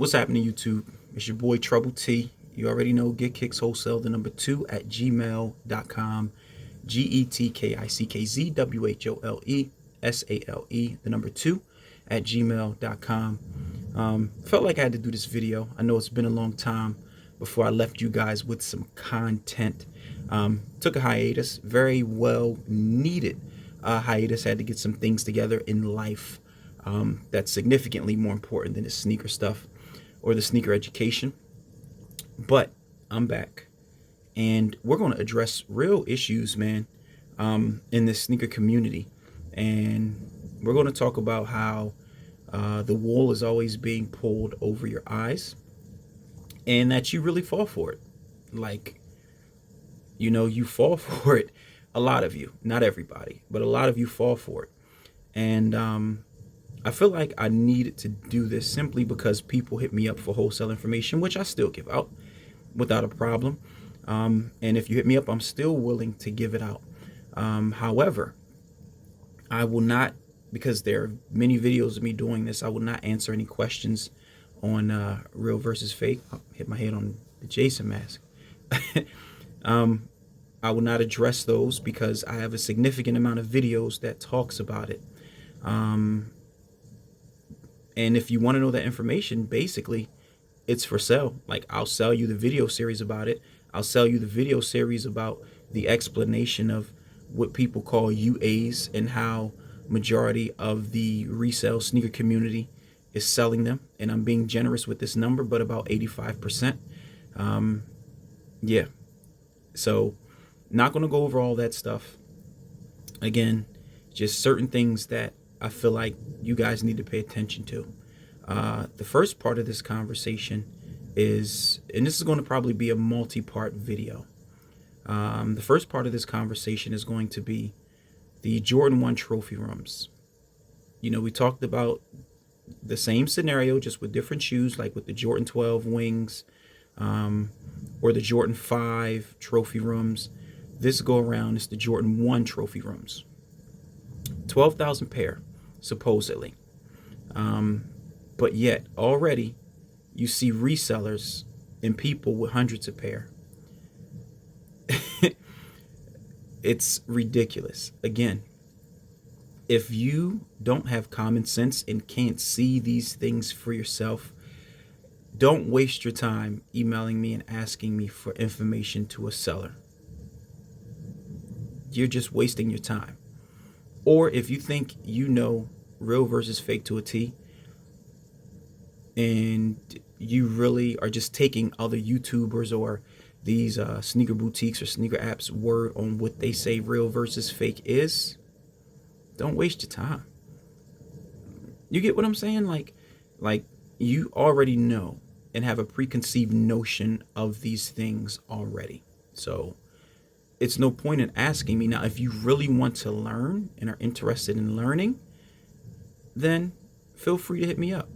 What's happening, YouTube? It's your boy Trouble T. You already know Get Kicks Wholesale, the number 2 at gmail.com. GETKICKZWHOLESALE, the number 2 at gmail.com. Felt like I had to do this video. I know it's been a long time before I left you guys with some content. Took a hiatus, very well needed hiatus. Had to get some things together in life that's significantly more important than the sneaker stuff or the sneaker education. But I'm back, and we're going to address real issues, man, in this sneaker community. And we're going to talk about how the wool is always being pulled over your eyes, and that you really fall for it. Like, you fall for it. A lot of you, not everybody, but a lot of you fall for it. And I feel like I needed to do this simply because people hit me up for wholesale information, which I still give out without a problem. And if you hit me up, I'm still willing to give it out. However, I will not, because there are many videos of me doing this, I will not answer any questions on real versus fake. I'll hit my head on the Jason mask. I will not address those because I have a significant amount of videos that talks about it. And if you want to know that information, basically, it's for sale. Like, I'll sell you the video series about it. I'll sell you the video series about the explanation of what people call UAs and how majority of the resale sneaker community is selling them. And I'm being generous with this number, but about 85%. Yeah. So not going to go over all that stuff. Again, just certain things that I feel like you guys need to pay attention to. The first part of this conversation is, and this is going to probably be a multi-part video. The first part of this conversation is going to be the Jordan 1 trophy rooms. We talked about the same scenario, just with different shoes, like with the Jordan 12 wings, or the Jordan 5 trophy rooms. This go around is the Jordan 1 trophy rooms. 12,000 pair, supposedly. But yet, already, you see resellers and people with hundreds of pair. It's ridiculous. Again, if you don't have common sense and can't see these things for yourself, don't waste your time emailing me and asking me for information to a seller. You're just wasting your time. Or if you think you know real versus fake to a T, and you really are just taking other YouTubers or these sneaker boutiques or sneaker apps' word on what they say real versus fake is, don't waste your time. You get what I'm saying? Like you already know and have a preconceived notion of these things already. So it's no point in asking me. Now, if you really want to learn and are interested in learning, then feel free to hit me up.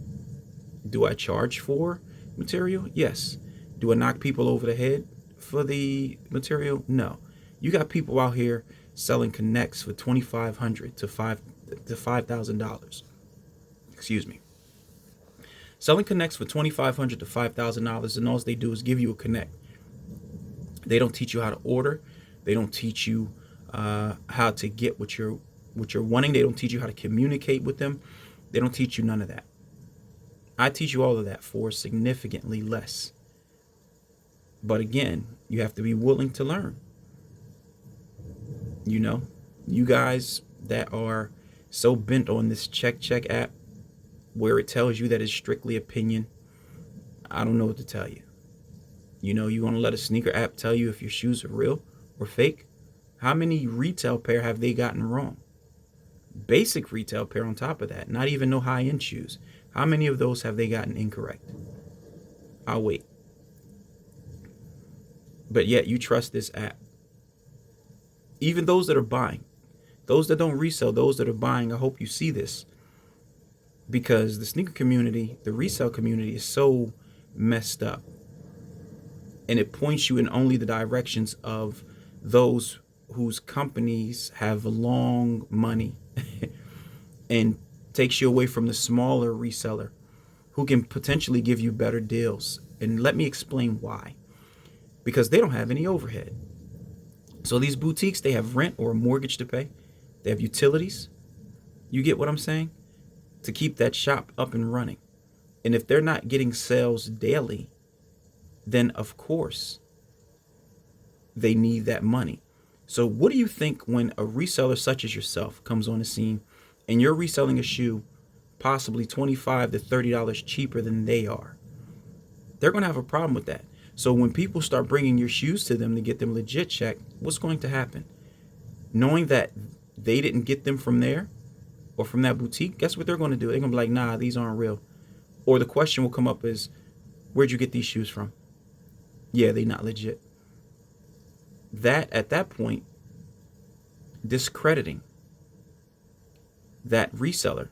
Do I charge for material? Yes. Do I knock people over the head for the material? No. You got people out here selling connects for $2,500 to $5,000. Excuse me. Selling connects for $2,500 to $5,000, and all they do is give you a connect. They don't teach you how to order. They don't teach you how to get what you're wanting. They don't teach you how to communicate with them. They don't teach you none of that. I teach you all of that for significantly less. But again, you have to be willing to learn. You guys that are so bent on this check app where it tells you that it's strictly opinion, I don't know what to tell you. You want to let a sneaker app tell you if your shoes are real or fake? How many retail pair have they gotten wrong? Basic retail pair on top of that, not even no high-end shoes. How many of those have they gotten incorrect? I'll wait. But yet you trust this app. Even those that are buying, those that don't resell, those that are buying, I hope you see this. Because the sneaker community, the resale community is so messed up. And it points you in only the directions of those whose companies have long money and takes you away from the smaller reseller who can potentially give you better deals. And let me explain why. Because they don't have any overhead. So these boutiques, they have rent or a mortgage to pay. They have utilities. You get what I'm saying? To keep that shop up and running. And if they're not getting sales daily, then of course they need that money. So what do you think when a reseller such as yourself comes on the scene and you're reselling a shoe possibly $25 to $30 cheaper than they are? They're going to have a problem with that. So when people start bringing your shoes to them to get them legit checked, what's going to happen? Knowing that they didn't get them from there or from that boutique, guess what they're going to do? They're going to be like, nah, these aren't real. Or the question will come up is, where'd you get these shoes from? Yeah, they not legit. That, at that point, discrediting that reseller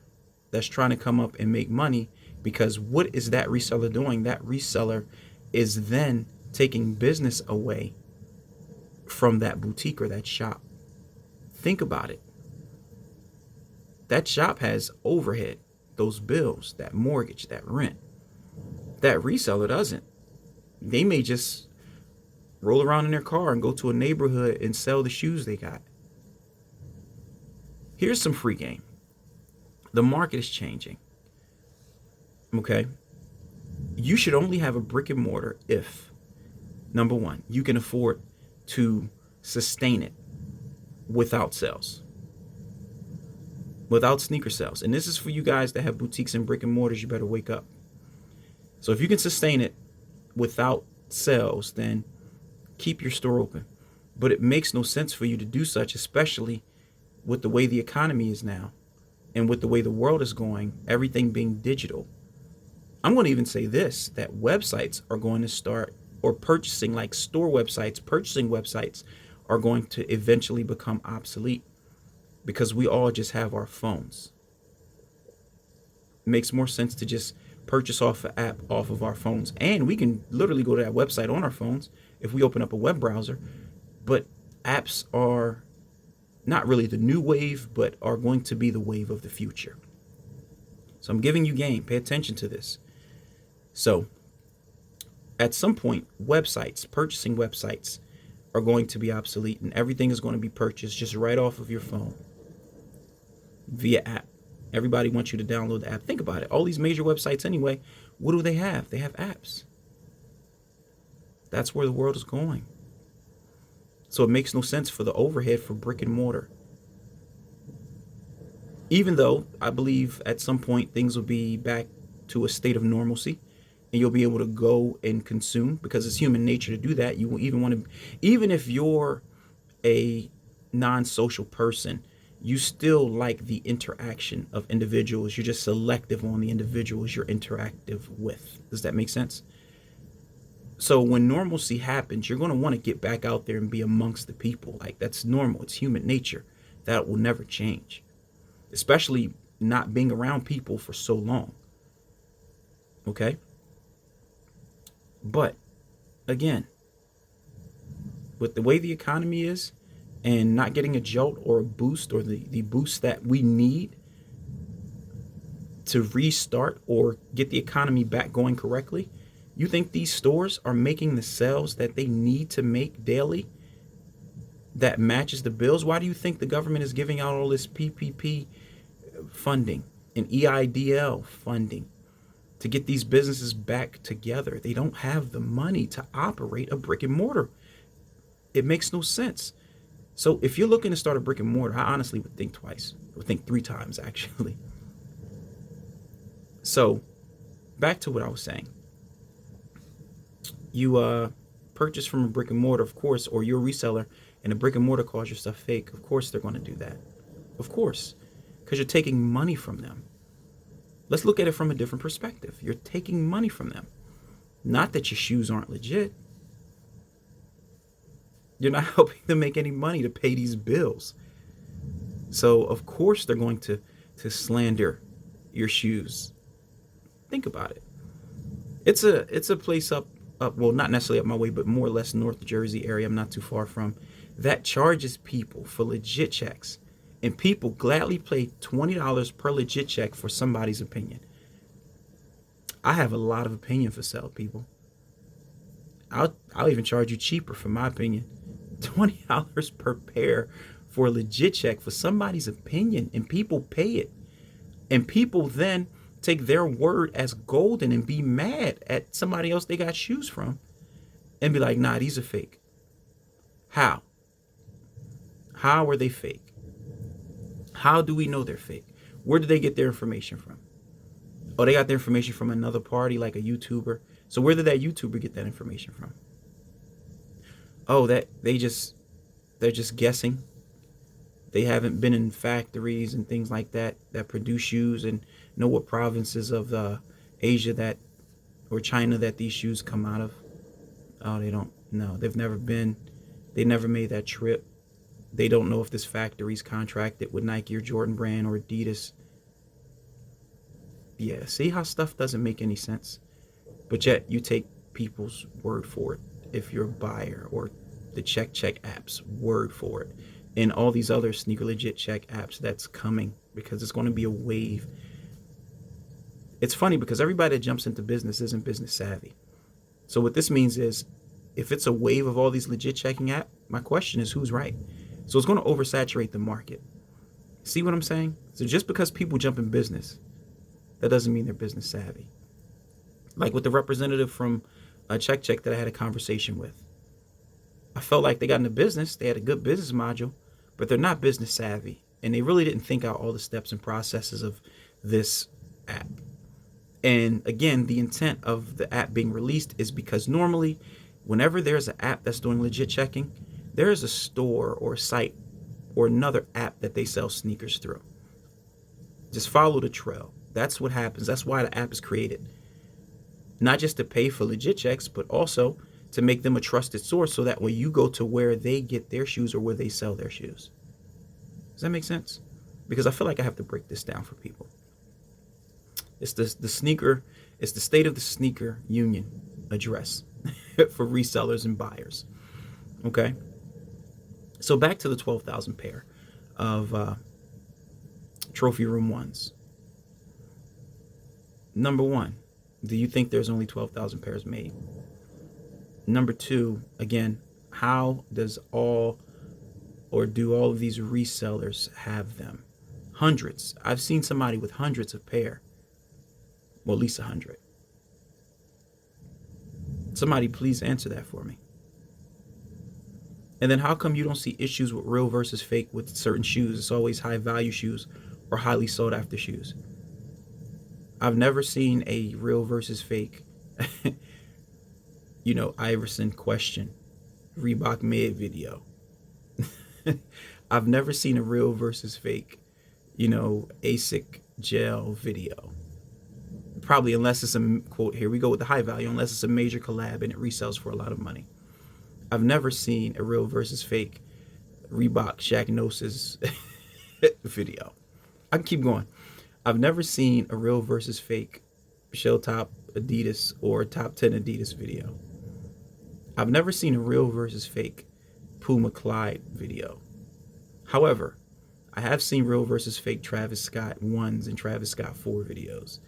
that's trying to come up and make money, because what is that reseller doing? That reseller is then taking business away from that boutique or that shop. Think about it. That shop has overhead, those bills, that mortgage, that rent. That reseller doesn't. They may just roll around in their car and go to a neighborhood and sell the shoes they got. Here's some free game. The market is changing. Okay? You should only have a brick and mortar if, number one, you can afford to sustain it without sales, without sneaker sales. And this is for you guys that have boutiques and brick and mortars. You better wake up. So if you can sustain it without sales, then keep your store open. But it makes no sense for you to do such, especially with the way the economy is now and with the way the world is going, everything being digital. I'm going to even say this, that websites are going to start, or purchasing, like store websites, purchasing websites are going to eventually become obsolete because we all just have our phones. It makes more sense to just purchase off an app off of our phones. And we can literally go to that website on our phones if we open up a web browser. But apps are not really the new wave, but are going to be the wave of the future. So I'm giving you game. Pay attention to this. So at some point, websites, purchasing websites are going to be obsolete, and everything is going to be purchased just right off of your phone via app. Everybody wants you to download the app. Think about it. All these major websites anyway, what do they have? They have apps. That's where the world is going. So it makes no sense for the overhead for brick and mortar. Even though I believe at some point things will be back to a state of normalcy and you'll be able to go and consume, because it's human nature to do that. You will even want to, even if you're a non-social person, you still like the interaction of individuals. You're just selective on the individuals you're interactive with. Does that make sense? So when normalcy happens, you're going to want to get back out there and be amongst the people. Like, that's normal. It's human nature. That will never change, especially not being around people for so long. Okay? But again, with the way the economy is and not getting a jolt or a boost, or the boost that we need to restart or get the economy back going correctly, you think these stores are making the sales that they need to make daily that matches the bills? Why do you think the government is giving out all this PPP funding and EIDL funding to get these businesses back together? They don't have the money to operate a brick and mortar. It makes no sense. So if you're looking to start a brick and mortar, I honestly would think twice, or think 3 times actually. So back to what I was saying. You purchase from a brick and mortar, of course, or you're a reseller and a brick and mortar calls your stuff fake. Of course they're going to do that. Of course, because you're taking money from them. Let's look at it from a different perspective. You're taking money from them. Not that your shoes aren't legit. You're not helping them make any money to pay these bills. So of course they're going to slander your shoes. Think about it. It's a place up, well, not necessarily up my way, but more or less North Jersey area, I'm not too far from, that charges people for legit checks. And people gladly pay $20 per legit check for somebody's opinion. I have a lot of opinion for sell, people. I'll even charge you cheaper for my opinion. $20 per pair for a legit check for somebody's opinion, and people pay it. And people then take their word as golden and be mad at somebody else they got shoes from and be like, nah, these are fake. How? How are they fake? How do we know they're fake? Where did they get their information from? Oh, they got their information from another party, like a YouTuber. So where did that YouTuber get that information from? Oh, they're just guessing. They haven't been in factories and things like that produce shoes and know what provinces of Asia that or China that these shoes come out of. Oh, they don't know. They've never been. They never made that trip. They don't know if this factory's contracted with Nike or Jordan Brand or Adidas. Yeah, see how stuff doesn't make any sense? But yet you take people's word for it if you're a buyer, or the Check app's word for it, and all these other sneaker legit check apps that's coming, because it's going to be a wave. It's funny because everybody that jumps into business isn't business savvy. So what this means is, if it's a wave of all these legit checking apps, my question is, who's right? So it's going to oversaturate the market. See what I'm saying? So just because people jump in business, that doesn't mean they're business savvy. Like with the representative from Check that I had a conversation with. I felt like they got into business. They had a good business module, but they're not business savvy. And they really didn't think out all the steps and processes of this app. And again, the intent of the app being released is because normally, whenever there's an app that's doing legit checking, there is a store or a site or another app that they sell sneakers through. Just follow the trail. That's what happens. That's why the app is created. Not just to pay for legit checks, but also to make them a trusted source so that when you go to where they get their shoes or where they sell their shoes. Does that make sense? Because I feel like I have to break this down for people. It's the sneaker, it's the State of the Sneaker Union address for resellers and buyers. Okay? So back to the 12,000 pair of Trophy Room 1s. Number one, do you think there's only 12,000 pairs made? Number two, again, how does do all of these resellers have them? Hundreds. I've seen somebody with hundreds of pair. Well, at least 100. Somebody please answer that for me. And then how come you don't see issues with real versus fake with certain shoes? It's always high value shoes or highly sought after shoes. I've never seen a real versus fake, Iverson question, Reebok mid video. I've never seen a real versus fake, ASIC gel video. Probably unless it's a, quote, here we go with the high value, unless it's a major collab and it resells for a lot of money. I've never seen a real versus fake Reebok Shaqnosis video. I can keep going. I've never seen a real versus fake Shell Top Adidas or Top 10 Adidas video. I've never seen a real versus fake Puma Clyde video. However, I have seen real versus fake Travis Scott 1s and Travis Scott 4 videos.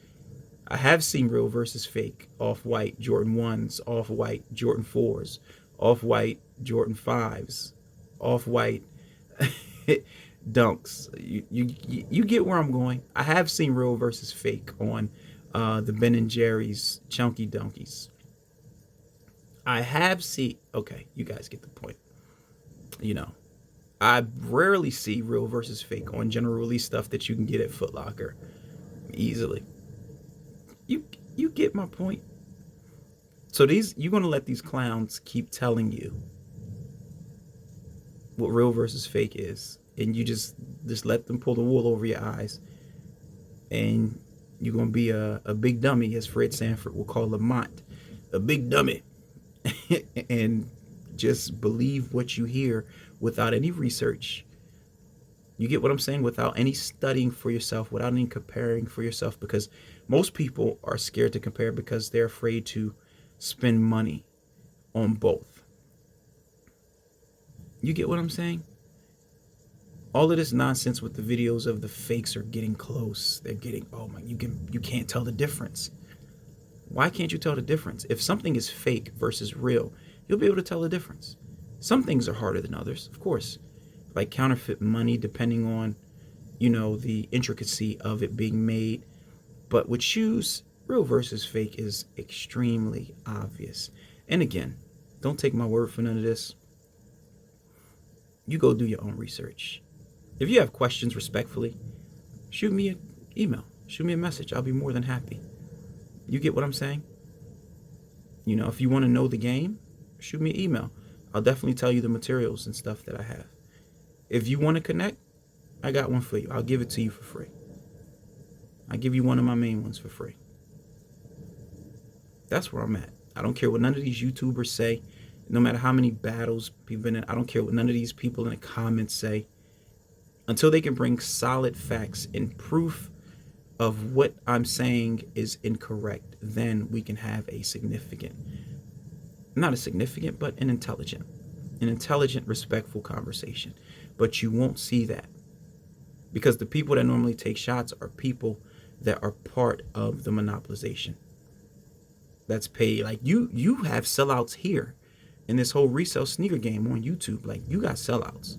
I have seen real versus fake Off-White Jordan 1s, Off-White Jordan 4s, Off-White Jordan 5s, Off-White Dunks. You get where I'm going. I have seen real versus fake on the Ben & Jerry's Chunky Dunkies. I have seen, okay, you guys get the point. I rarely see real versus fake on general release stuff that you can get at Foot Locker easily. You get my point. So you're going to let these clowns keep telling you what real versus fake is, and you just let them pull the wool over your eyes, and you're going to be a big dummy, as Fred Sanford will call Lamont, a big dummy, and just believe what you hear without any research. You get what I'm saying? Without any studying for yourself, without any comparing for yourself, because most people are scared to compare because they're afraid to spend money on both. You get what I'm saying? All of this nonsense with the videos of the fakes are getting close. They're getting, oh my, you can't tell the difference. Why can't you tell the difference? If something is fake versus real, you'll be able to tell the difference. Some things are harder than others, of course, like counterfeit money, depending on, the intricacy of it being made. But with shoes, real versus fake is extremely obvious. And again, don't take my word for none of this. You go do your own research. If you have questions, respectfully, shoot me an email, shoot me a message. I'll be more than happy. You get what I'm saying? If you want to know the game, shoot me an email. I'll definitely tell you the materials and stuff that I have. If you want to connect, I got one for you. I'll give it to you for free. I'll give you one of my main ones for free. That's where I'm at. I don't care what none of these YouTubers say. No matter how many battles people been in, I don't care what none of these people in the comments say. Until they can bring solid facts and proof of what I'm saying is incorrect, then we can have a significant, not a significant, but an intelligent, respectful conversation. But you won't see that, because the people that normally take shots are people that are part of the monopolization. That's paid. Like you have sellouts here in this whole resell sneaker game on YouTube. Like, you got sellouts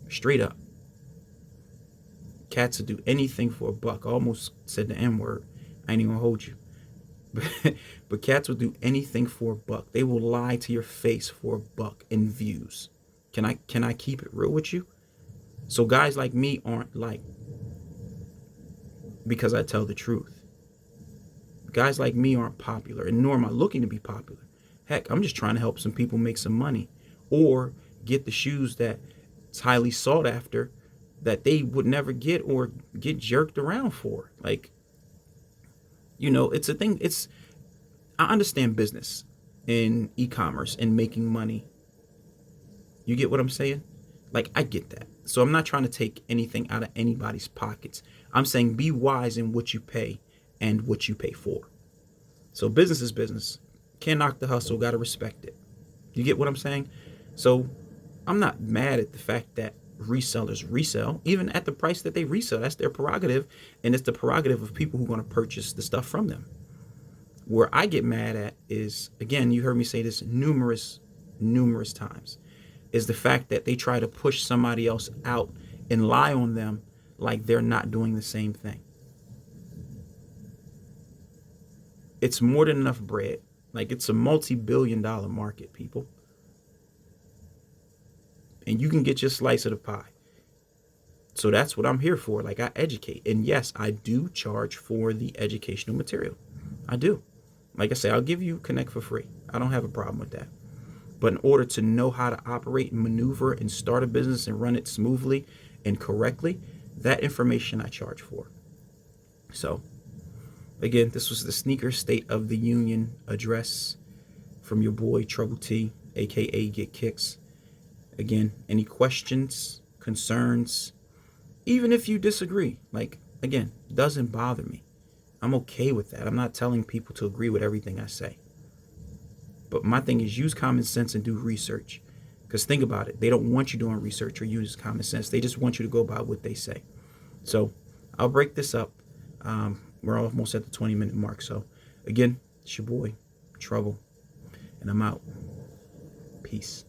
straight up. Cats will do anything for a buck. I almost said the N word. I ain't even gonna hold you. But cats will do anything for a buck. They will lie to your face for a buck in views. Can I keep it real with you? So guys like me aren't liked because I tell the truth. Guys like me aren't popular, and nor am I looking to be popular. Heck, I'm just trying to help some people make some money, or get the shoes that's highly sought after that they would never get or get jerked around for. Like, it's a thing. I understand business in e-commerce and making money. You get what I'm saying? Like, I get that. So I'm not trying to take anything out of anybody's pockets. I'm saying be wise in what you pay and what you pay for. So business is business. Can't knock the hustle, gotta respect it. You get what I'm saying? So I'm not mad at the fact that resellers resell, even at the price that they resell. That's their prerogative, and it's the prerogative of people who are going to purchase the stuff from them. Where I get mad at is, again, you heard me say this numerous times, is the fact that they try to push somebody else out and lie on them like they're not doing the same thing. It's more than enough bread. Like, it's a multi-billion-dollar market, people. And you can get your slice of the pie. So that's what I'm here for. Like, I educate. And yes, I do charge for the educational material. I do. Like I say, I'll give you Connect for free. I don't have a problem with that. But in order to know how to operate and maneuver and start a business and run it smoothly and correctly, that information I charge for. So, again, this was the Sneaker State of the Union address from your boy Trouble T, aka Get Kicks. Again, any questions, concerns, even if you disagree, like, again, doesn't bother me. I'm okay with that. I'm not telling people to agree with everything I say. But my thing is, use common sense and do research. Because think about it. They don't want you doing research or use common sense. They just want you to go by what they say. So I'll break this up. We're almost at the 20-minute mark. So again, it's your boy, Trouble. And I'm out. Peace.